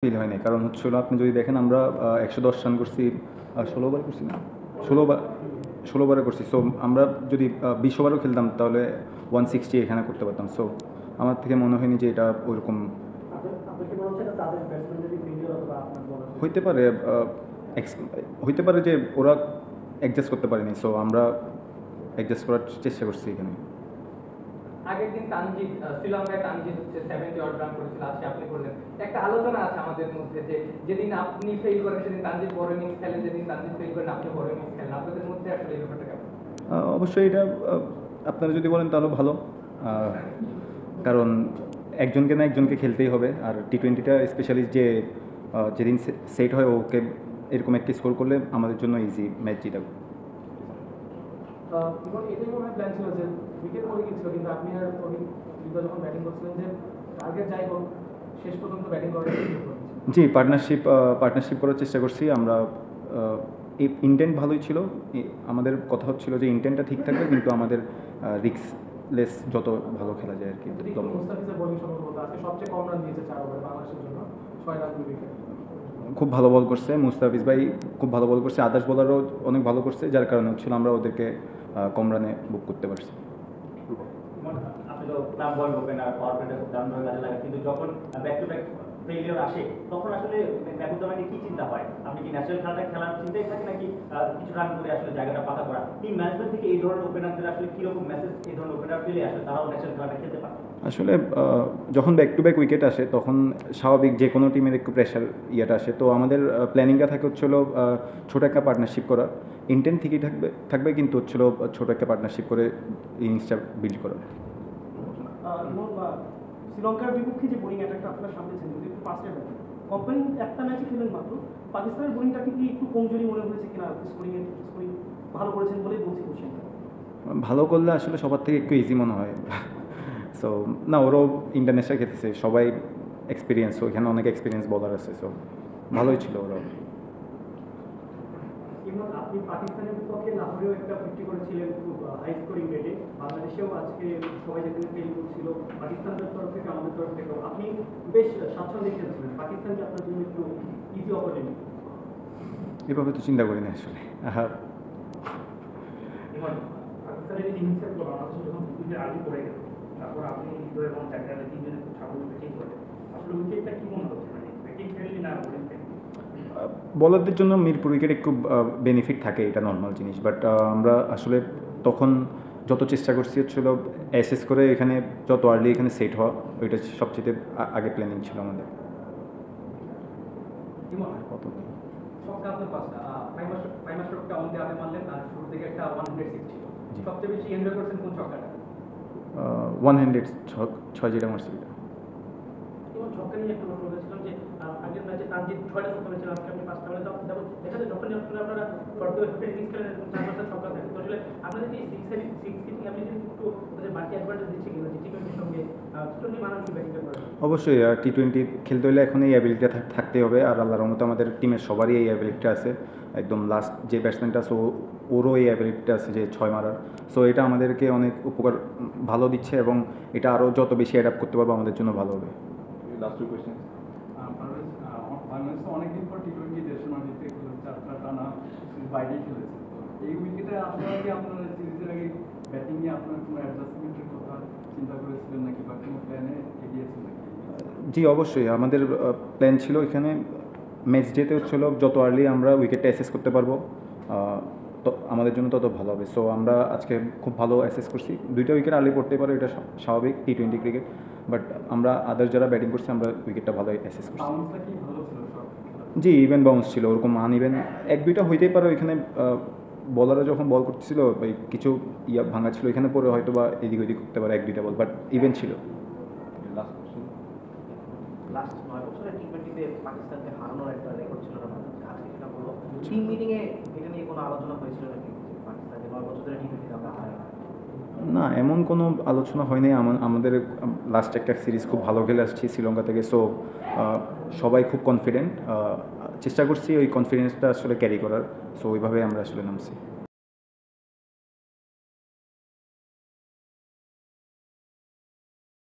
Feel হয়নি, কারণ হচ্ছিল আপনি যদি দেখেন আমরা 110 রান করছি, 16 ওভার করছি না, 16 ওভারে করছি। সো আমরা যদি 20 ওভারও খেলতাম তাহলে 160 এখানে করতে পারতাম। সো আমার থেকে মনে হয়নি যে এটা ওইরকম হইতে পারে। হইতে পারে যে ওরা অ্যাডজাস্ট করতে পারেনি, সো আমরা অ্যাডজাস্ট করার চেষ্টা করছি এখানে। আগের দিন তানজিদ শ্রীলঙ্কায় তানজিদ হচ্ছে 70 অড রান করেছিল, আজকে আপনি করলেন। একটা আলোচনা আছে আমাদের মধ্যে যে যেদিন আপনি ফেল করেন সেদিন তানজিদ বড় ইনিংস খেলেন, যেদিন তানজিদ ফেল করেন আপনি বড় ইনিংস খেলেন। আপনাদের মধ্যে আসলে এই ব্যাপারটা কেমন? অবশ্যই এটা আপনারা যদি বলেন তাহলে ভালো, কারণ একজনকে না একজনকে খেলতেই হবে। আর টি-20টা স্পেশালি যেদিন সেট হয় ওকে এরকম একটা স্কোর করলে আমাদের জন্য ইজি ম্যাচ জিতা। এটাই মনে হয় প্ল্যান ছিল যে উইকেট পড়ে গিয়েছিল, কিন্তু আপনি আর যখন ব্যাটিং করছিলেন যে টার্গেট যাই হোক শেষ পর্যন্ত ব্যাটিং করার জি, পার্টনারশিপ করার চেষ্টা করছি আমরা। ইন্টেন্ট ভালোই ছিল, আমাদের কথা হচ্ছিল যে ইন্টেন্টটা ঠিক থাকবে, কিন্তু আমাদের রিস্কলেস যত ভালো খেলা যায় আর কি। খুব ভালো বল করছে মুস্তাফিজ ভাই, খুব ভালো বল করছে। আদার্স বোলারও অনেক ভালো করছে, যার কারণে হচ্ছিল আমরা ওদেরকে কম রানে বুক করতে পারছি। আপনি তো ক্লাব বল ওপেনার পাওয়ার প্লেতে খুব দারুণভাবে কাজে লাগে, কিন্তু যখন ব্যাক টু ব্যাক ফেলিওর আসে তখন আসলে ব্যাকুদ্দামাকে কি চিন্তা হয়? আপনি কি ন্যাশনাল খেলাটা খেলার চিন্তায় থাকে নাকি কিছু রান করে আসলে জায়গাটা পাতা করা? টিম ম্যানেজমেন্ট থেকে এই ধরনের ওপেনারদের আসলে কীরকম মেসেজ এই ধরনের ওপেনার পেলে আসলে তারাও ন্যাশনাল খেলাটা খেলতে পারে? আসলে যখন ব্যাক টু ব্যাক উইকেট আসে তখন স্বাভাবিক যে কোনো টিমের একটু প্রেশার ইয়েটা আসে। তো আমাদের প্ল্যানিংটা থাকে হচ্ছিল ছোটো একটা পার্টনারশিপ করা, ইন্টেন্ট ঠিকই থাকবে কিন্তু হচ্ছিল ছোটো একটা পার্টনারশিপ করে ইনিংসটা বিল্ড করা। শ্রীলঙ্কার বিপক্ষে যে বোলিং অ্যাটাকটা আপনার সামনে ছিল যদি একটু ফাস্টে থাকে, কোম্পানি একটা ম্যাচে খেলেন মাত্র, পাকিস্তানের বোলিংটাকে কি একটু কমজোরি মনে হয়েছে কিনা? স্কোরিং ভালো করেছেন বলেই বলছি কোশ্চেনটা। ভালো করলে আসলে সবার থেকে একটু ইজি মনে হয়। সো না, ওরাও ইন্টারন্যাশনাল খেলতেছে, সবাই এক্সপিরিয়েন্স, ওইখানে অনেক এক্সপিরিয়েন্স বলার আছে। সো ভালোই ছিল ওরাও। আপনি পাকিস্তানের বিপক্ষে লাহোরেও একটা 50 করেছিলেন খুব হাই স্কোরিং রেটে, বাংলাদেশেও আজকে সবাই যেখানে ফেল করছিল পাকিস্তানের তরফ থেকে আমাদের তরফ থেকেও আপনি বেশ স্বাচ্ছন্দ্যে খেলছিলেন। পাকিস্তানকে আপনার জন্য একটু ইজি অপরচুনিটি? এভাবে তো চিন্তা করি না আসলে। পাকিস্তানের এই ইনিংসের পর বাংলাদেশ যখন উইকেট আগে পড়ে গেল, তারপর আপনি হৃদয় এবং ট্যাকরালে তিনজনে খুব স্বাভাবিক ব্যাটিং করেন, আসলে উইকেটটা কি মনে হচ্ছে? মানে ব্যাটিং ফেললি না বোলিং ফেললি? বলারদের জন্য মিরপুর উইকেট একটু বেনিফিট থাকে, এটা নর্মাল জিনিস। বাট আমরা আসলে তখন যত চেষ্টা করছি হচ্ছিল অ্যাসেস করে এখানে যত আর্লি এখানে সেট হওয়া, ওইটা সবচেয়ে আগে প্ল্যানিং ছিল আমাদের। সবচেয়ে বেশি এনজয় করছেন কোন ছক্কাটা? 100 ছয় যেটা মারছি। ছক্কা নিয়ে একটা প্রশ্ন করেছিলাম যে আগের ম্যাচে তানজিদ 6টা ছক্কা মেরেছিল, আজকে আপনি 5টা মেরে দেখো দেখা যায় যখনই আপনারা ইনিংস খেলেন 4-5টা ছক্কা থাকে, তো আসলে আপনাদের কি সিক্স কিপিং অ্যাবিলিটি একটু বাড়তি অ্যাডভান্টেজ দিচ্ছে কিনা টি-20 সঙ্গে? টি-20 মানুষ ব্যাটিংটা করে অবশ্যই টি-20 খেলতে হলে এখন এই অ্যাবিলিটিটা থাকতেই হবে। আর আল্লাহর রহমতে আমাদের টিমের সবারই এই অ্যাবিলিটিটা আছে। একদম লাস্ট যে ব্যাটসম্যানটা আছে ওরও এই অ্যাবিলিটিটা আছে যে 6 মারার। সো এটা আমাদেরকে অনেক উপকার ভালো দিচ্ছে, এবং এটা আরও যত বেশি অ্যাডাপ্ট করতে পারবো আমাদের জন্য ভালো হবে। Last two question. বাংলাদেশ অনেকদিন পর টি-20 দেশের মাটিতে যাত্রা টানা বাইরেই খেলেছে, এই উইকেটে আসলে কি আপনারা সিরিজের আগে ব্যাটিং নিয়ে আপনার কোনো অ্যাডজাস্টমেন্টের কথা চিন্তা করেছিলেন নাকি, বা কোনো প্ল্যানে এগিয়েছেন নাকি? জি, অবশ্যই আমাদের প্ল্যান ছিল এখানে ম্যাচ যেতে হচ্ছিল যত আর্লি আমরা উইকেটটা অ্যাসেস করতে পারবো তো আমাদের জন্য তত ভালো হবে। সো আমরা আজকে খুব ভালো অ্যাসেস করছি, 2টা উইকেট আর্লি পড়তে পারে, এটা স্বাভাবিক টি-20 ক্রিকেট। বাট আমরা আদার্স যারা ব্যাটিং করছি আমরা উইকেটটা ভালো অ্যাসেস করছি। জি, ইভেন বাউন্স ছিল, ওরকম ইভেন 1-2টা হইতেই পারে। ওইখানে বলাররা যখন বল করতেছিল কিছু ভাঙা ছিল, এখানে পরে হয়তো বা এদিক ওইদিক করতে পারে 1-2টা বল, বাট ইভেন ছিল। লাস্ট 9 বছরে টি-20তে পাকিস্তানকে হারানোর একটা রেকর্ড ছিল না, আজকে সেটা হলো। টিম মিটিংয়ে এটা নিয়ে কোনো আলোচনা হয়েছিল নাকি পাকিস্তানকে 9 বছর ধরে টি-20তে আমরা হারাই? না, এমন কোনো আলোচনা হয়নি। আমাদের লাস্ট একটা সিরিজ খুব ভালো খেলে আসছি শ্রীলঙ্কা থেকে। সো সবাই খুব কনফিডেন্ট, চেষ্টা করছি ওই কনফিডেন্সটা আসলে ক্যারি করার। সো ওইভাবে আমরা আসলে নামছি।